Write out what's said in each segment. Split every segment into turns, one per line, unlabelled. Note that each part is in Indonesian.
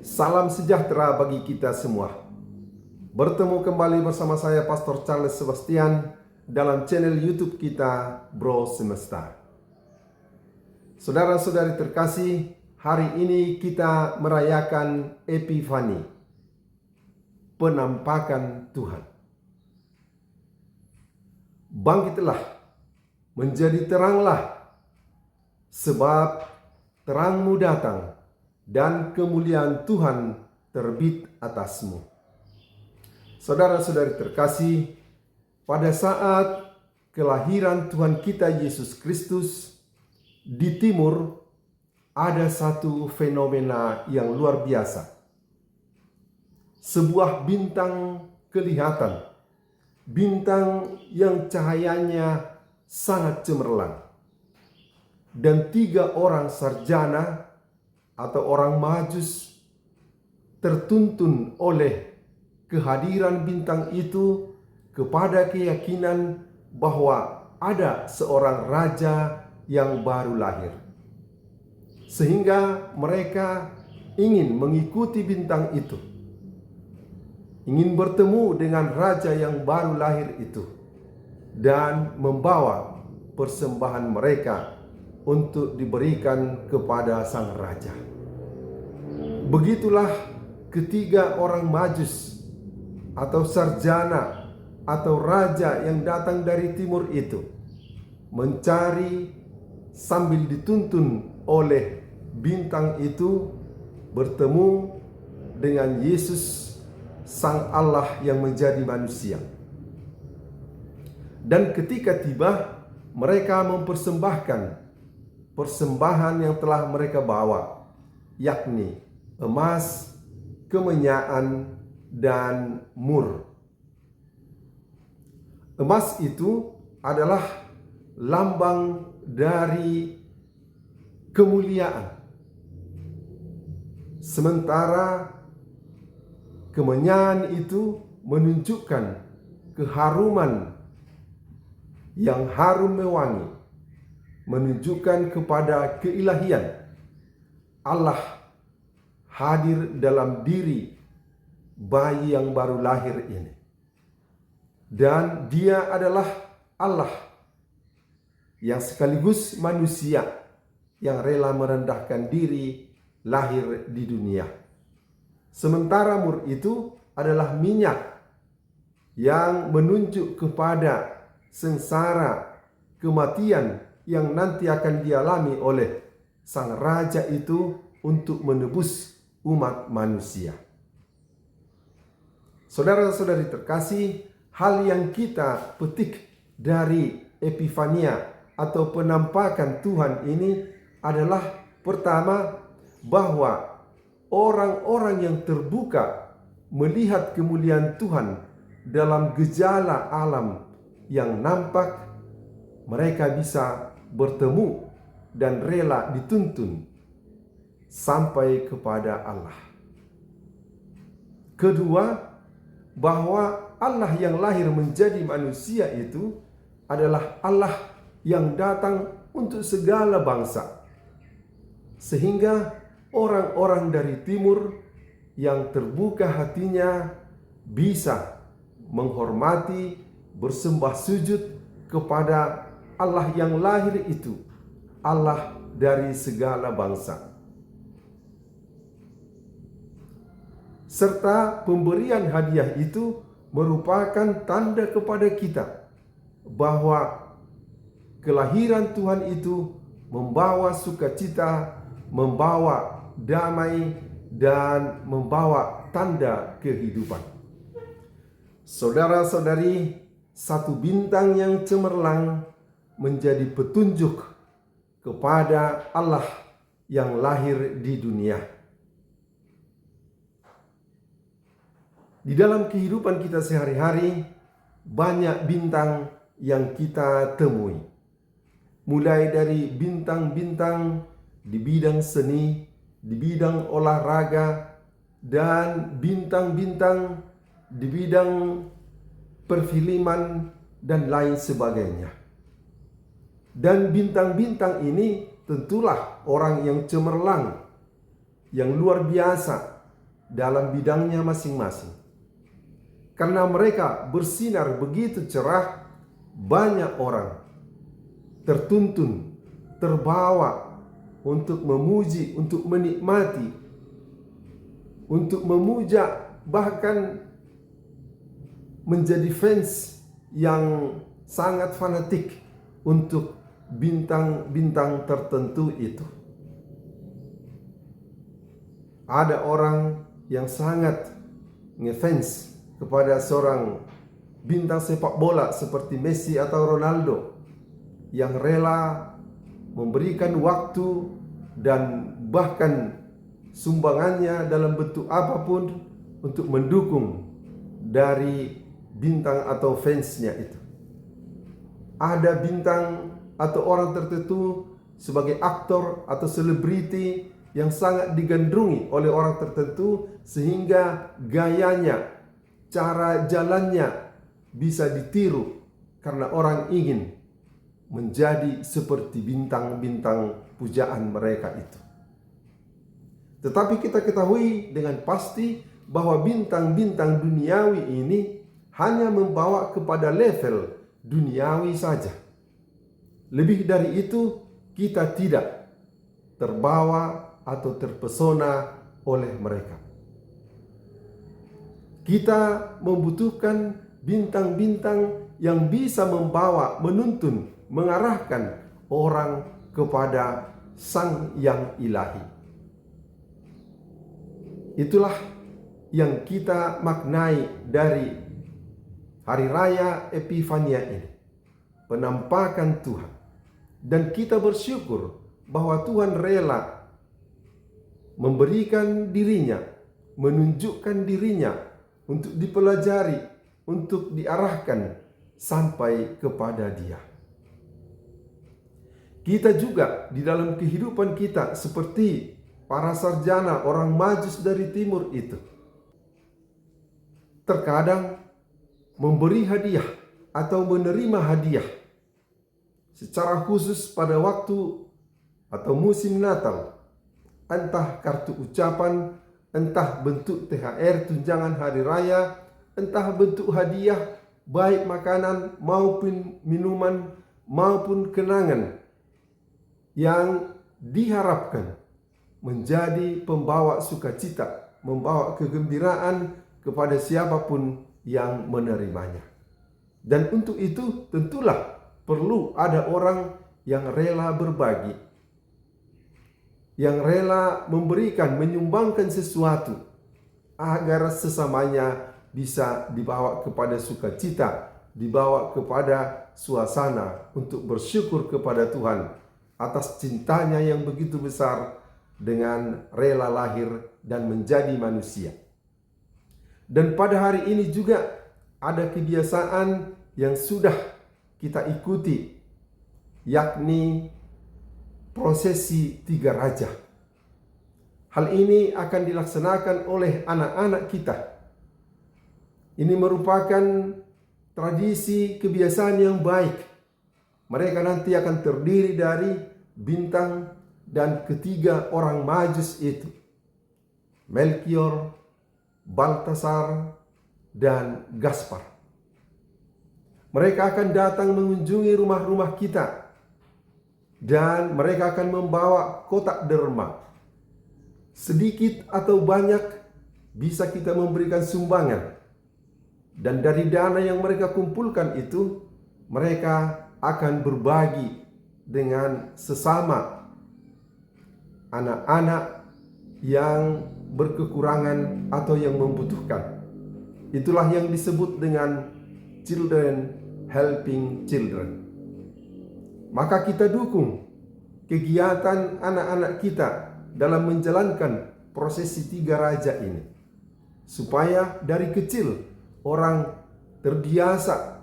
Salam sejahtera bagi kita semua. Bertemu kembali bersama saya Pastor Charles Sebastian dalam channel YouTube kita Bro Semesta. Saudara-saudari terkasih, hari ini kita merayakan Epifani, penampakan Tuhan. Bangkitlah, menjadi teranglah, sebab terangmu datang dan kemuliaan Tuhan terbit atasmu. Saudara-saudari terkasih, pada saat kelahiran Tuhan kita Yesus Kristus di timur, ada satu fenomena yang luar biasa. Sebuah bintang kelihatan, bintang yang cahayanya sangat cemerlang. Dan 3 orang sarjana atau orang Majus tertuntun oleh kehadiran bintang itu kepada keyakinan bahwa ada seorang raja yang baru lahir. Sehingga mereka ingin mengikuti bintang itu, ingin bertemu dengan raja yang baru lahir itu dan membawa persembahan mereka untuk diberikan kepada sang raja. Begitulah ketiga orang Majus atau sarjana atau raja yang datang dari timur itu mencari sambil dituntun oleh bintang itu bertemu dengan Yesus Sang Allah yang menjadi manusia. Dan ketika tiba, mereka mempersembahkan persembahan yang telah mereka bawa, yakni emas, kemenyan, dan mur. Emas itu adalah lambang dari kemuliaan, sementara kemenyan itu menunjukkan keharuman yang harum mewangi, menunjukkan kepada keilahian. Allah hadir dalam diri bayi yang baru lahir ini. Dan dia adalah Allah yang sekaligus manusia yang rela merendahkan diri lahir di dunia. Sementara mur itu adalah minyak yang menunjuk kepada sengsara kematian yang nanti akan dialami oleh sang raja itu untuk menebus umat manusia. Saudara-saudari terkasih, hal yang kita petik dari Epifania atau penampakan Tuhan ini adalah pertama, bahwa orang-orang yang terbuka melihat kemuliaan Tuhan dalam gejala alam yang nampak, mereka bisa bertemu dan rela dituntun sampai kepada Allah. Kedua, bahwa Allah yang lahir menjadi manusia itu adalah Allah yang datang untuk segala bangsa. Sehingga orang-orang dari timur yang terbuka hatinya bisa menghormati, bersembah sujud kepada Allah yang lahir itu, Allah dari segala bangsa. Serta pemberian hadiah itu merupakan tanda kepada kita bahwa kelahiran Tuhan itu membawa sukacita, membawa damai, dan membawa tanda kehidupan. Saudara-saudari, satu bintang yang cemerlang menjadi petunjuk kepada Allah yang lahir di dunia. Di dalam kehidupan kita sehari-hari, banyak bintang yang kita temui. Mulai dari bintang-bintang di bidang seni, di bidang olahraga, dan bintang-bintang di bidang perfilman dan lain sebagainya. Dan bintang-bintang ini tentulah orang yang cemerlang, yang luar biasa, dalam bidangnya masing-masing. Karena mereka bersinar begitu cerah, banyak orang tertuntun, terbawa untuk memuji, untuk menikmati, untuk memuja, bahkan menjadi fans yang sangat fanatik untuk bintang-bintang tertentu itu. Ada orang yang sangat ngefans kepada seorang bintang sepak bola seperti Messi atau Ronaldo, yang rela memberikan waktu dan bahkan sumbangannya dalam bentuk apapun untuk mendukung dari bintang atau fansnya itu. Ada bintang atau orang tertentu sebagai aktor atau selebriti yang sangat digandrungi oleh orang tertentu, sehingga gayanya, cara jalannya bisa ditiru karena orang ingin menjadi seperti bintang-bintang pujaan mereka itu. Tetapi kita ketahui dengan pasti bahwa bintang-bintang duniawi ini hanya membawa kepada level duniawi saja. Lebih dari itu kita tidak terbawa atau terpesona oleh mereka. Kita membutuhkan bintang-bintang yang bisa membawa, menuntun, mengarahkan orang kepada Sang Yang Ilahi. Itulah yang kita maknai dari Hari Raya Epifania ini, penampakan Tuhan. Dan kita bersyukur bahwa Tuhan rela memberikan dirinya, menunjukkan dirinya untuk dipelajari, untuk diarahkan sampai kepada Dia. Kita juga di dalam kehidupan kita seperti para sarjana orang Majus dari timur itu, terkadang memberi hadiah atau menerima hadiah secara khusus pada waktu atau musim Natal, entah kartu ucapan, entah bentuk THR tunjangan hari raya, entah bentuk hadiah baik makanan maupun minuman maupun kenangan yang diharapkan menjadi pembawa sukacita, membawa kegembiraan kepada siapapun yang menerimanya. Dan untuk itu tentulah perlu ada orang yang rela berbagi, yang rela memberikan, menyumbangkan sesuatu agar sesamanya bisa dibawa kepada sukacita, dibawa kepada suasana untuk bersyukur kepada Tuhan atas cintanya yang begitu besar dengan rela lahir dan menjadi manusia. Dan pada hari ini juga ada kebiasaan yang sudah kita ikuti, yakni prosesi Tiga Raja. Hal ini akan dilaksanakan oleh anak-anak kita. Ini merupakan tradisi kebiasaan yang baik. Mereka nanti akan terdiri dari bintang dan ketiga orang Majus itu, Melkior, Baltasar, dan Gaspar. Mereka akan datang mengunjungi rumah-rumah kita, dan mereka akan membawa kotak derma. Sedikit atau banyak bisa kita memberikan sumbangan, dan dari dana yang mereka kumpulkan itu mereka akan berbagi dengan sesama anak-anak yang berkekurangan atau yang membutuhkan. Itulah yang disebut dengan Children Helping Children. Maka kita dukung kegiatan anak-anak kita dalam menjalankan prosesi Tiga Raja ini, supaya dari kecil orang terbiasa,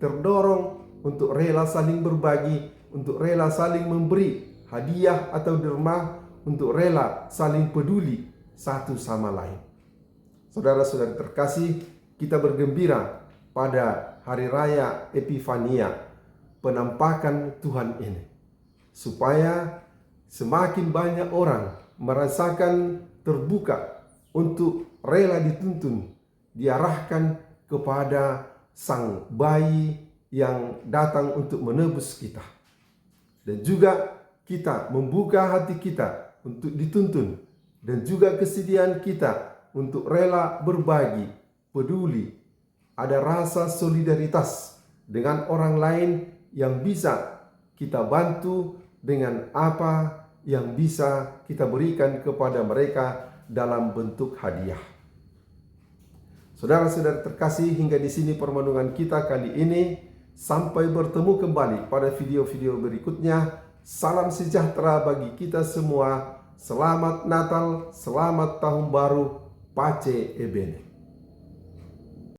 terdorong untuk rela saling berbagi, untuk rela saling memberi hadiah atau derma, untuk rela saling peduli satu sama lain. Saudara-saudara terkasih, kita bergembira pada Hari Raya Epifania, penampakan Tuhan ini, supaya semakin banyak orang merasakan terbuka untuk rela dituntun, diarahkan kepada sang bayi yang datang untuk menebus kita. Dan juga kita membuka hati kita untuk dituntun, dan juga kesediaan kita untuk rela berbagi, peduli, ada rasa solidaritas dengan orang lain yang bisa kita bantu dengan apa yang bisa kita berikan kepada mereka dalam bentuk hadiah. Saudara-saudara terkasih, hingga di sini permenungan kita kali ini. Sampai bertemu kembali pada video-video berikutnya. Salam sejahtera bagi kita semua. Selamat Natal, selamat Tahun Baru, Pace Ebene.